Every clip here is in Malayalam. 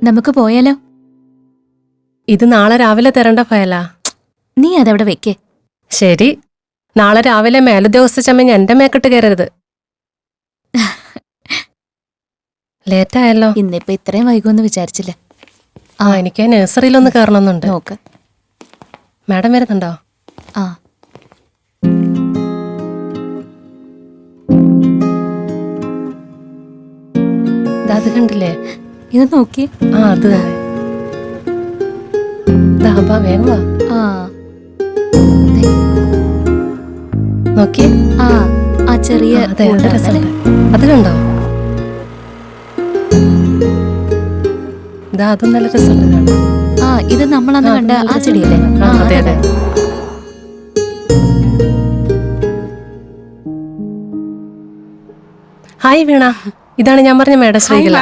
നമുക്ക് പോയാലോ? ഇത് നാളെ രാവിലെ തരേണ്ട ഫയലാ. നീ അതവിടെ വെക്കേ. ശരി, നാളെ രാവിലെ മേലുദ്യോഗസ്ഥ ചമഞ്ഞ് എന്റെ മേക്കിട്ട് കയറരുത്. ലേറ്റായല്ലോ. ഇന്നിപ്പോ ഇത്രയും വൈകുമെന്ന് വിചാരിച്ചില്ല. എനിക്ക് നഴ്സറിയിലൊന്ന് കയറണമെന്നുണ്ട്. നോക്ക്. മാഡം വരുന്നുണ്ടോ? ആ, അത് കണ്ടില്ലേ? ഇത് നോക്കി. അത് തന്നെ. വേഗം വാ. ആ, നോക്കിയേ. ആ ചെറിയ അത് കണ്ടോ? അതും നല്ല രസമുണ്ട്. ഇത് നമ്മളന്ന് കണ്ട ആ ചെടിയല്ലേ? അതെ അതെ. ഹായ് വീണ, ഇതാണ് ഞാൻ പറഞ്ഞ മേഡം ശ്രീകല.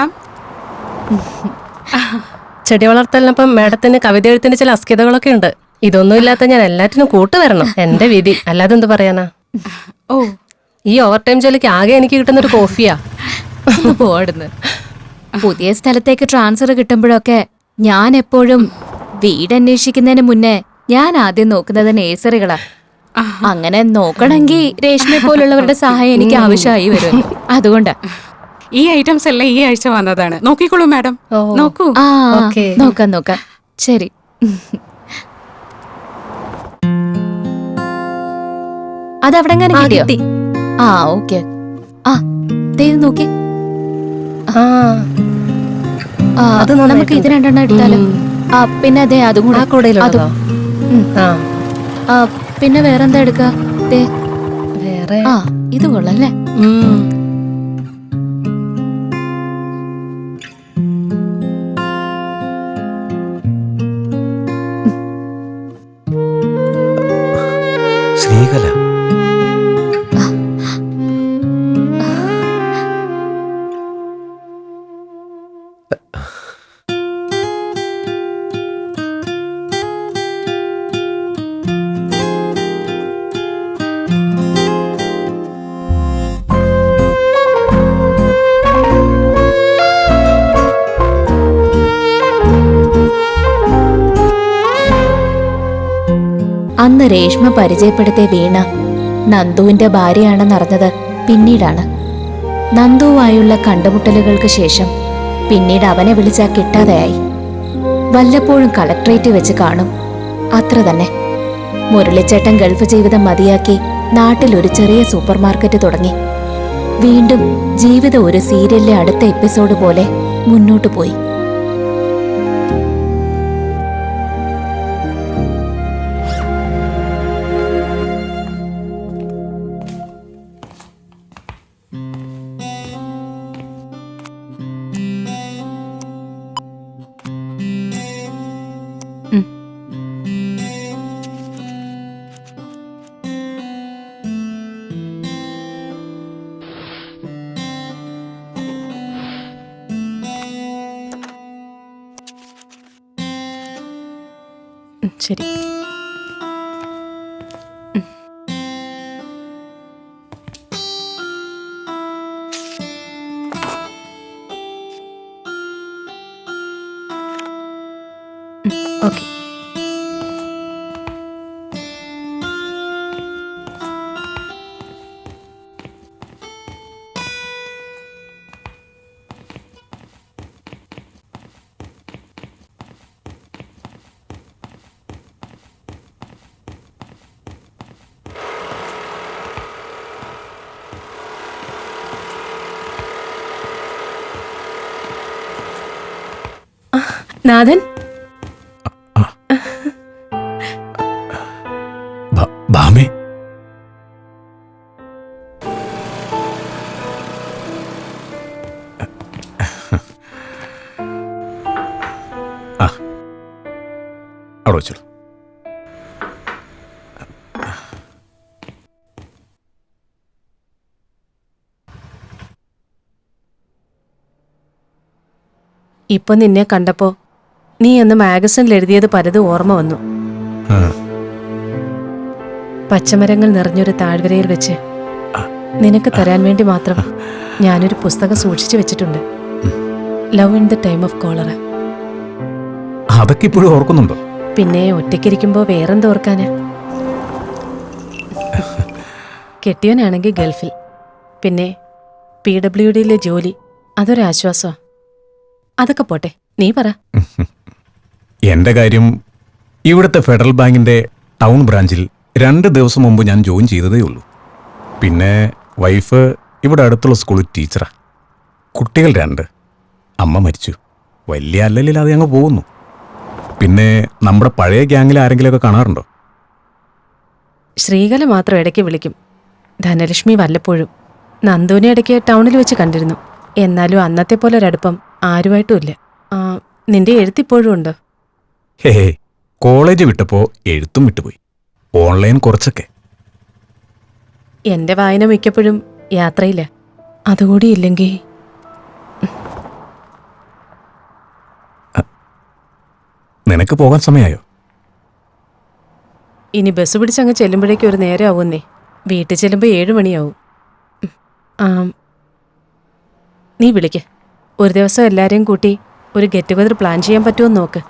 ചെടി വളർത്തലിനൊപ്പം മേഡത്തിന് കവിത എഴുത്തിന്റെ ചില അസ്കിതകളൊക്കെ ഉണ്ട്. ഇതൊന്നും ഇല്ലാത്ത ഞാൻ എല്ലാറ്റിനും കൂട്ടുവരണം. എന്റെ വിധി, അല്ലാതെ എന്ത് പറയാനാ. ഈ ഓവർ ടൈം ജോലിക്ക് ആകെ എനിക്ക് കിട്ടുന്നൊരു കോഫിയാ. പോടുന്നു. പുതിയ സ്ഥലത്തേക്ക് ട്രാൻസ്ഫർ കിട്ടുമ്പോഴൊക്കെ ഞാൻ എപ്പോഴും വീട് അന്വേഷിക്കുന്നതിന് മുന്നേ ഞാൻ ആദ്യം നോക്കുന്നത് നേഴ്സറികളാ. അങ്ങനെ നോക്കണമെങ്കിൽ രേഷ്മയെ പോലുള്ളവരുടെ സഹായം എനിക്ക് ആവശ്യമായി വരും. അതുകൊണ്ടാ ഈ ഐറ്റംസ് എല്ലാം ഈ ആഴ്ച വന്നതാണ്. നോക്കിക്കോളൂ മാഡം. നോക്കൂ. നോക്കാം നോക്കാം. ശരി. അതവിടെ എങ്ങനെ കിട്ടിയോ? ഓക്കെ. നോക്കി. നമുക്ക് ഇത് രണ്ടെണ്ണം എടുത്താലോ? പിന്നെ അതെ അതും കൂടെ. പിന്നെ വേറെന്താ എടുക്ക? വേറെ ഇത് കൊള്ളല്ലേ? ശ്രീകല, അന്ന് രേഷ്മ പരിചയപ്പെടുത്തിയ വീണ നന്ദുവിന്റെ ഭാര്യയാണെന്നറിഞ്ഞത് പിന്നീടാണ്. നന്ദുവുമായുള്ള കണ്ടുമുട്ടലുകൾക്ക് ശേഷം പിന്നീട് അവനെ വിളിച്ചാൽ കിട്ടാതെയായി. വല്ലപ്പോഴും കളക്ട്രേറ്റ് വെച്ച് കാണും, അത്ര തന്നെ. മുരളിച്ചേട്ടൻ ഗൾഫ് ജീവിതം മതിയാക്കി നാട്ടിലൊരു ചെറിയ സൂപ്പർ മാർക്കറ്റ് തുടങ്ങി. വീണ്ടും ജീവിതം ഒരു സീരിയലിലെ അടുത്ത എപ്പിസോഡ് പോലെ മുന്നോട്ടു പോയി. ശരി. ഓക്കെ. നാഥൻ, ഭാമേ, അവിടെ വെച്ചോളൂ. ഇപ്പൊ നിന്നെ കണ്ടപ്പോ നീ അന്ന് മാഗസിനിൽ എഴുതിയത് പലതും ഓർമ്മ വന്നു. പച്ചമരങ്ങൾ നിറഞ്ഞൊരു താഴ്വരയിൽ വെച്ച് നിനക്ക് തരാൻ വേണ്ടി മാത്രം ഞാനൊരു പുസ്തകം സൂക്ഷിച്ചു വെച്ചിട്ടുണ്ട്. Love in the time of cholera. അതൊക്കെ ഇപ്പോഴും ഓർക്കുന്നുണ്ടോ? പിന്നെ ഒറ്റയ്ക്കിരിക്കുമ്പോ വേറെന്തോർക്കാന്? കെട്ടിയവനാണെങ്കിൽ ഗൾഫിൽ, പിന്നെ PWDയിലെ ജോലി, അതൊരാശ്വാസമാ. അതൊക്കെ പോട്ടെ, നീ പറ. എന്റെ കാര്യം, ഇവിടുത്തെ ഫെഡറൽ ബാങ്കിന്റെ ടൗൺ ബ്രാഞ്ചിൽ 2 ദിവസം മുമ്പ് ഞാൻ ജോയിൻ ചെയ്തതേ ഉള്ളൂ. പിന്നെ വൈഫ് ഇവിടെ അടുത്തുള്ള സ്കൂളിൽ ടീച്ചറാ. കുട്ടികൾ 2. അമ്മ മരിച്ചു. വലിയ അല്ലലില്ലാതെ അങ്ങ് പോകുന്നു. പിന്നെ നമ്മുടെ പഴയ ഗ്യാങ്ങിൽ ആരെങ്കിലുമൊക്കെ കാണാറുണ്ടോ? ശ്രീകല മാത്രം ഇടയ്ക്ക് വിളിക്കും. ധനലക്ഷ്മി വല്ലപ്പോഴും. നന്ദുവിനെ ഇടയ്ക്ക് ടൗണിൽ വെച്ച് കണ്ടിരുന്നു. എന്നാലും അന്നത്തെ പോലെ ഒരടുപ്പം ആരുമായിട്ടുമില്ല. നിന്റെ എഴുത്തിപ്പോഴും ഉണ്ടോ? ഹേ, കോളേജ് വിട്ടപ്പോൾ എഴുത്തും വിട്ടുപോയി. ഓൺലൈൻ കുറച്ചൊക്കെ. എന്റെ വായന മിക്കപ്പോഴും യാത്രയില്ല. അതുകൂടി ഇല്ലെങ്കിൽ നിനക്ക് പോകാൻ സമയമായോ? ഇനി ബസ് പിടിച്ചങ്ങ് ചെല്ലുമ്പോഴേക്കും ഒരു നേരം ആവുന്നേ. വീട്ടിൽ ചെല്ലുമ്പോൾ 7 മണിയാവും. നീ വിളിക്ക്. ഒരു ദിവസം എല്ലാരെയും കൂട്ടി ഒരു ഗെറ്റ് ടുഗദർ പ്ലാൻ ചെയ്യാൻ പറ്റുമോ നോക്ക്.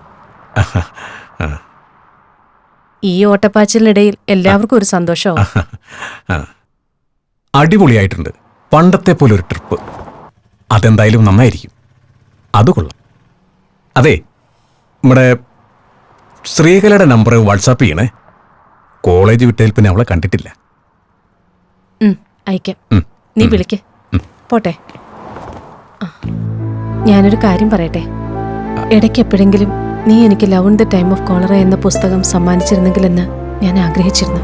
ഈ ഓട്ടപ്പാച്ചിലിനിടയിൽ എല്ലാവർക്കും ഒരു സന്തോഷമാവും. അടിപൊളിയായിട്ടുണ്ട്. പണ്ടത്തെ പോലെ ഒരു ട്രിപ്പ്. അതെന്തായാലും നന്നായിരിക്കും. അത് കൊള്ളാം. അതെ, നമ്മുടെ ശ്രീകലയുടെ നമ്പർ വാട്സാപ്പ് ചെയ്യണേ. കോളേജ് വിട്ടതിൽ പിന്നെ അവളെ കണ്ടിട്ടില്ല. അയക്കാം. നീ വിളിക്ക്. പോട്ടെ. ഞാനൊരു കാര്യം പറയട്ടെ. ഇടയ്ക്ക് എപ്പോഴെങ്കിലും നീ എനിക്ക് love in the time of cholera എന്ന പുസ്തകം സമ്മാനിച്ചിരുന്നെങ്കിലെന്ന് ഞാൻ ആഗ്രഹിച്ചിരുന്നു.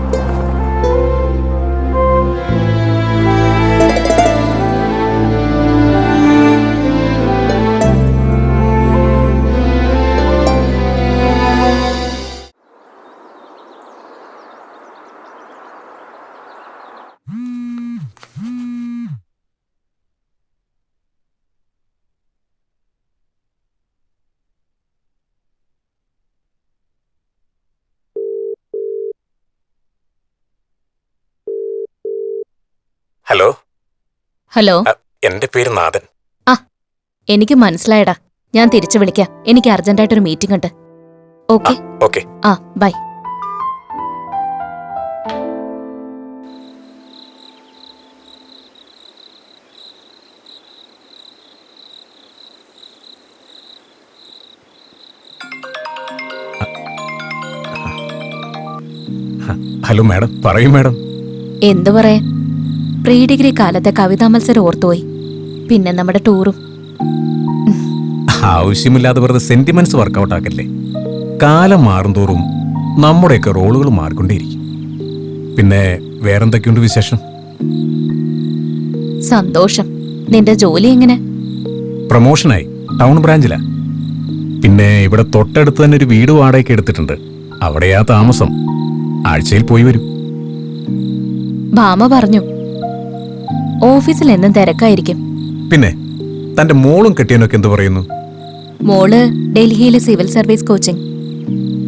ഹലോ. ഹലോ. എന്റെ പേര് നാഥൻ. എനിക്ക് മനസ്സിലായടാ. ഞാൻ തിരിച്ചു വിളിക്കാം. എനിക്ക് അർജന്റായിട്ടൊരു മീറ്റിംഗ് ഉണ്ട്. Okay. Okay. Bye. Hello madam. പറയൂ മാഡം. എന്തു പറയാ, പ്രീ ഡിഗ്രി കാലത്തെ കവിതാ മത്സരം ഓർത്തുപോയി. പിന്നെ നമ്മുടെ ടൂറും. ആവശ്യമില്ലാതെ വെറുതെ സെന്റിമെന്റ്സ് വർക്കൗട്ട് ആക്കല്ലേ. കാലം മാറുന്തോറും നമ്മുടെയൊക്കെ റോളുകൾ മാറിക്കൊണ്ടേയിരിക്കും. പിന്നെ വേറെന്തൊക്കെയുണ്ട് വിശേഷം? സന്തോഷം. നിന്റെ ജോലി എങ്ങനെ? പ്രൊമോഷനായി. ടൗൺ ബ്രാഞ്ചിലാ. പിന്നെ ഇവിടെ തൊട്ടടുത്ത് തന്നെ ഒരു വീട് വാടകയ്ക്ക് എടുത്തിട്ടുണ്ട്. അവിടെയാ താമസം. ആഴ്ചയിൽ പോയി വരും. ഭാമ പറഞ്ഞു ഓഫീസിൽ എന്നും തിരക്കായിരിക്കും. പിന്നെ തന്റെ മോളും കെട്ടിയനൊക്കെ എന്തു പറയുന്നു? മോള് ഡൽഹിയിലെ സിവിൽ സർവീസ് കോച്ചിങ്.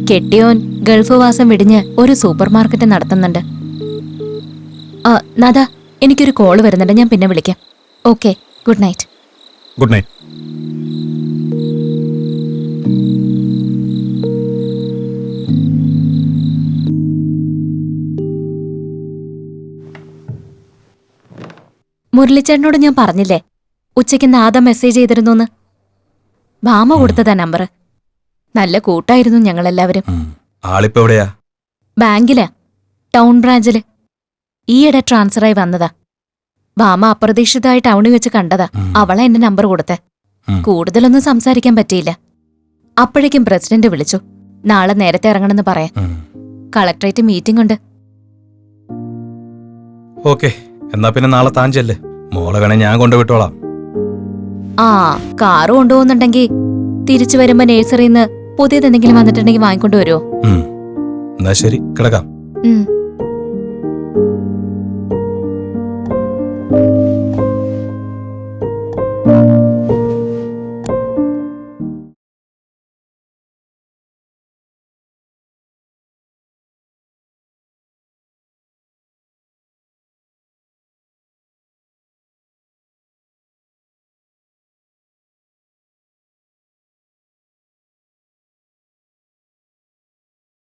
കെട്ടിയോൻ ഗൾഫ് വാസം വിടിഞ്ഞ് ഒരു സൂപ്പർ മാർക്കറ്റ് നടത്തുന്നുണ്ട്. നാദാ, എനിക്കൊരു കോള് വരുന്നുണ്ട്. ഞാൻ പിന്നെ വിളിക്കാം. Okay, good night. Good night. മുരളിച്ചേട്ടനോട് ഞാൻ പറഞ്ഞില്ലേ ഉച്ചയ്ക്ക് നാദ മെസ്സേജ് ചെയ്തിരുന്നു. ഭാമ കൊടുത്തതാ നമ്പർ. നല്ല കൂട്ടായിരുന്നു ഞങ്ങളെല്ലാവരും. ആളിപ്പോ എവിടെയാ? ബാങ്കിലാ, ടൗൺ ബ്രാഞ്ചില്. ഈയിടെ ട്രാൻസ്ഫറായി വന്നതാ. ഭാമ അപ്രതീക്ഷിതമായി ടൗണിൽ വെച്ച് കണ്ടതാ. അവളാ എന്റെ നമ്പർ കൊടുത്തേ. കൂടുതലൊന്നും സംസാരിക്കാൻ പറ്റിയില്ല. അപ്പോഴേക്കും പ്രസിഡന്റ് വിളിച്ചു. നാളെ നേരത്തെ ഇറങ്ങണമെന്ന് പറയാൻ. കളക്ടറേറ്റ് മീറ്റിംഗ് ഉണ്ട്. ഓക്കെ, എന്നാ പിന്നെ നാളെ താൻ ചെല്ല്. മോളെ വേണേ ഞാൻ കൊണ്ടുവിട്ടോളാം. കാറ് കൊണ്ടുപോകുന്നുണ്ടെങ്കിൽ തിരിച്ചു വരുമ്പോ നേഴ്സറിന്ന് പുതിയതെന്തെങ്കിലും വന്നിട്ടുണ്ടെങ്കിൽ വാങ്ങിക്കൊണ്ടു വരുമോ? എന്നാ ശരി, കിടക്കാം.